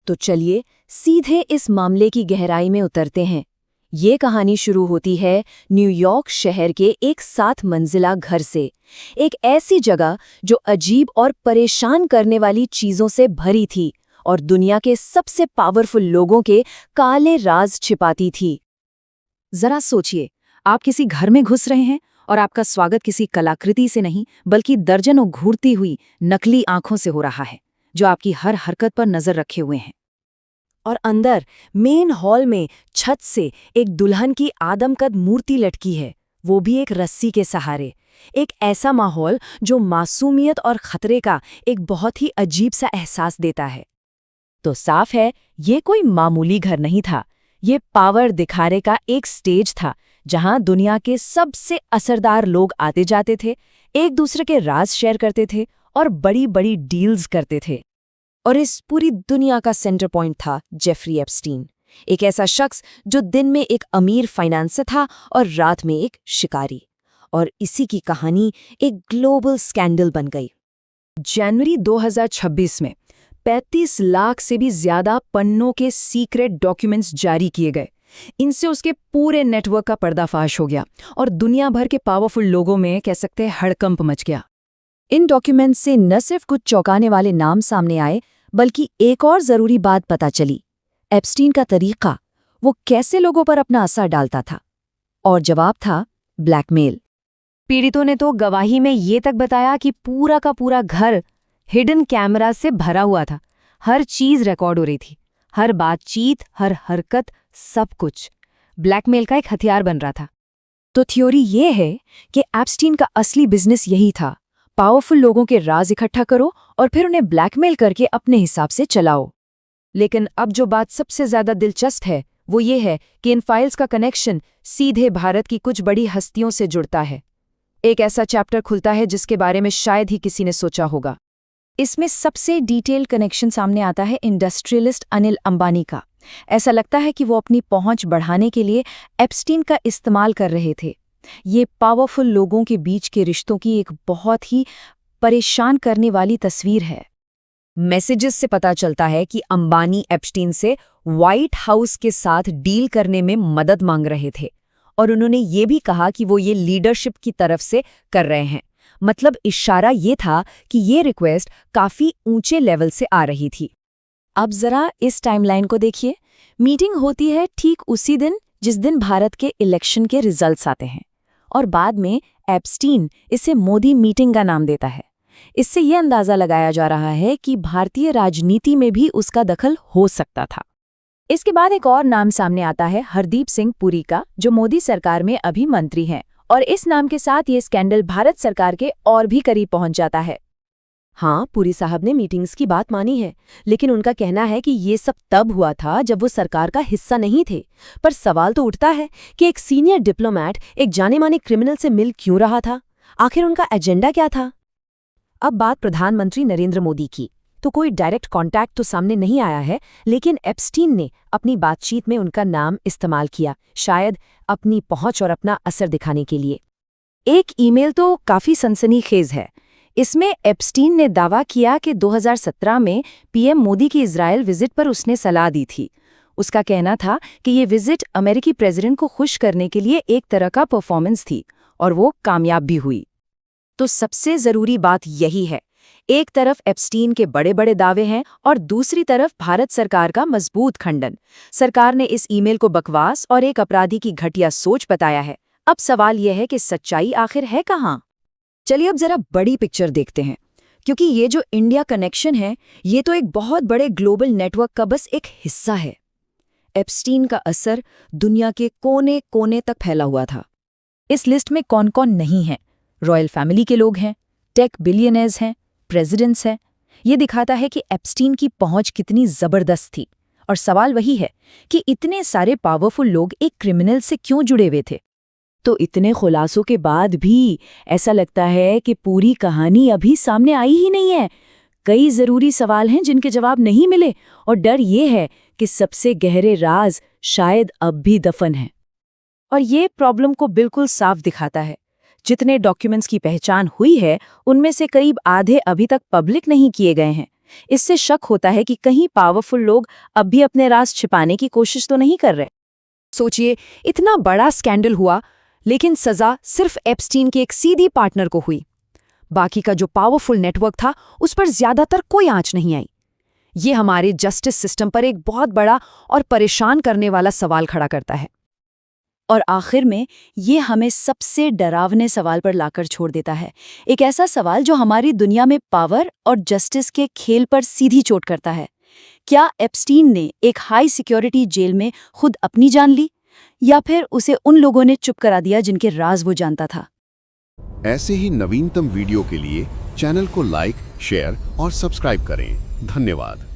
तो चलिए सीधे इस मामले की गहराई में उतरते हैं। ये कहानी शुरू होती है न्यूयॉर्क शहर के एक 7 मंजिला घर से, एक ऐसी जगह जो अजीब और परेशान करने वाली चीजों से भरी थी और दुनिया के सबसे पावरफुल लोगों के काले राज छिपाती थी। जरा सोचिए, आप किसी घर में घुस रहे हैं और आपका स्वागत किसी कलाकृति से नहीं बल्कि दर्जनों घूरती हुई नकली आंखों से हो रहा है, जो आपकी हर हरकत पर नजर रखे हुए हैं। और अंदर मेन हॉल में छत से एक दुल्हन की आदमकद मूर्ति लटकी है, वो भी एक रस्सी के सहारे। एक ऐसा माहौल जो मासूमियत और खतरे का एक बहुत ही अजीब सा एहसास देता है। तो साफ है, ये कोई मामूली घर नहीं था। ये पावर दिखाने का एक स्टेज था जहां दुनिया के सबसे असरदार लोग आते जाते थे, एक दूसरे के राज शेयर करते थे और बड़ी बड़ी डील्स करते थे। और इस पूरी दुनिया का सेंटर पॉइंट था जेफरी एप्स्टीन, एक ऐसा शख्स जो दिन में एक अमीर फाइनेंसर था और रात में एक शिकारी। और इसी की कहानी एक ग्लोबल स्कैंडल बन गई। जनवरी 2026 में 35 लाख से भी ज्यादा पन्नों के सीक्रेट डॉक्यूमेंट्स जारी किए गए। इनसे उसके पूरे नेटवर्क का पर्दाफाश हो गया और दुनिया भर के पावरफुल लोगों में कह सकते हैं हड़कंप मच गया। इन डॉक्यूमेंट्स से न सिर्फ कुछ चौंकाने वाले नाम सामने आए, बल्कि एक और जरूरी बात पता चली, एप्स्टीन का तरीका, वो कैसे लोगों पर अपना असर डालता था। और जवाब था ब्लैकमेल। पीड़ितों ने तो गवाही में ये तक बताया कि पूरा का पूरा घर हिडन कैमरा से भरा हुआ था। हर चीज रिकॉर्ड हो रही थी, हर बातचीत, हर हरकत, सब कुछ ब्लैकमेल का एक हथियार बन रहा था। तो थ्योरी ये है कि एप्स्टीन का असली बिजनेस यही था, पावरफुल लोगों के राज इकट्ठा करो और फिर उन्हें ब्लैकमेल करके अपने हिसाब से चलाओ। लेकिन अब जो बात सबसे ज्यादा दिलचस्प है वो ये है कि इन फाइल्स का कनेक्शन सीधे भारत की कुछ बड़ी हस्तियों से जुड़ता है। एक ऐसा चैप्टर खुलता है जिसके बारे में शायद ही किसी ने सोचा होगा। इसमें सबसे डिटेल्ड कनेक्शन सामने आता है इंडस्ट्रियलिस्ट अनिल अंबानी का। ऐसा लगता है कि वो अपनी पहुंच बढ़ाने के लिए एप्स्टीन का इस्तेमाल कर रहे थे। ये पावरफुल लोगों के बीच के रिश्तों की एक बहुत ही परेशान करने वाली तस्वीर है। मैसेजेस से पता चलता है कि अंबानी एप्स्टीन से व्हाइट हाउस के साथ डील करने में मदद मांग रहे थे और उन्होंने ये भी कहा कि वो ये लीडरशिप की तरफ से कर रहे हैं। मतलब इशारा ये था कि ये रिक्वेस्ट काफी ऊंचे लेवल से आ रही थी। अब जरा इस टाइमलाइन को देखिए। मीटिंग होती है ठीक उसी दिन जिस दिन भारत के इलेक्शन के रिजल्ट्स आते हैं, और बाद में एप्स्टीन इसे मोदी मीटिंग का नाम देता है। इससे यह अंदाजा लगाया जा रहा है कि भारतीय राजनीति में भी उसका दखल हो सकता था। इसके बाद एक और नाम सामने आता है हरदीप सिंह पुरी का, जो मोदी सरकार में अभी मंत्री हैं, और इस नाम के साथ ये स्कैंडल भारत सरकार के और भी करीब पहुंच जाता है। हाँ, पुरी साहब ने मीटिंग्स की बात मानी है, लेकिन उनका कहना है कि ये सब तब हुआ था जब वो सरकार का हिस्सा नहीं थे। पर सवाल तो उठता है कि एक सीनियर डिप्लोमैट एक जाने-माने क्रिमिनल से मिल क्यों रहा था? आखिर उनका एजेंडा क्या था? अब बात प्रधानमंत्री नरेंद्र मोदी की। तो कोई डायरेक्ट कॉन्टैक्ट तो सामने नहीं आया है, लेकिन एप्स्टीन ने अपनी बातचीत में उनका नाम इस्तेमाल किया, शायद अपनी पहुंच और अपना असर दिखाने के लिए। एक ईमेल तो काफी सनसनीखेज है। इसमें एप्स्टीन ने दावा किया कि 2017 में पीएम मोदी की इजराइल विजिट पर उसने सलाह दी थी। उसका कहना था कि ये विजिट अमेरिकी प्रेसिडेंट को खुश करने के लिए एक तरह का परफॉर्मेंस थी, और वो कामयाब भी हुई। तो सबसे जरूरी बात यही है, एक तरफ एप्स्टीन के बड़े बड़े दावे हैं और दूसरी तरफ भारत सरकार का मजबूत खंडन। सरकार ने इस ईमेल को बकवास और एक अपराधी की घटिया सोच बताया है। अब सवाल यह है कि सच्चाई आखिर है कहाँ? चलिए अब जरा बड़ी पिक्चर देखते हैं, क्योंकि ये जो इंडिया कनेक्शन है, ये तो एक बहुत बड़े ग्लोबल नेटवर्क का बस एक हिस्सा है। एप्स्टीन का असर दुनिया के कोने कोने तक फैला हुआ था। इस लिस्ट में कौन कौन नहीं है? रॉयल फैमिली के लोग हैं, टेक बिलियनर्स हैं, प्रेसिडेंट्स हैं। ये दिखाता है कि एप्स्टीन की पहुंच कितनी जबरदस्त थी। और सवाल वही है कि इतने सारे पावरफुल लोग एक क्रिमिनल से क्यों जुड़े हुए थे? तो इतने खुलासों के बाद भी ऐसा लगता है कि पूरी कहानी अभी सामने आई ही नहीं है। कई जरूरी सवाल हैं जिनके जवाब नहीं मिले, और डर ये है कि सबसे गहरे राज शायद अब भी दफन हैं। और ये प्रॉब्लम को बिल्कुल साफ दिखाता है। जितने डॉक्यूमेंट्स की पहचान हुई है, उनमें से करीब आधे अभी तक पब्लिक नहीं किए गए हैं। इससे शक होता है कि कहीं पावरफुल लोग अब भी अपने राज छिपाने की कोशिश तो नहीं कर रहे। सोचिए, इतना बड़ा स्कैंडल हुआ, लेकिन सजा सिर्फ एप्स्टीन के एक सीधी पार्टनर को हुई। बाकी का जो पावरफुल नेटवर्क था, उस पर ज्यादातर कोई आंच नहीं आई। ये हमारे जस्टिस सिस्टम पर एक बहुत बड़ा और परेशान करने वाला सवाल खड़ा करता है। और आखिर में ये हमें सबसे डरावने सवाल पर लाकर छोड़ देता है, एक ऐसा सवाल जो हमारी दुनिया में पावर और जस्टिस के खेल पर सीधी चोट करता है। क्या एप्स्टीन ने एक हाई सिक्योरिटी जेल में खुद अपनी जान ली, या फिर उसे उन लोगों ने चुप करा दिया जिनके राज वो जानता था? ऐसे ही नवीनतम वीडियो के लिए चैनल को लाइक, शेयर और सब्सक्राइब करें। धन्यवाद।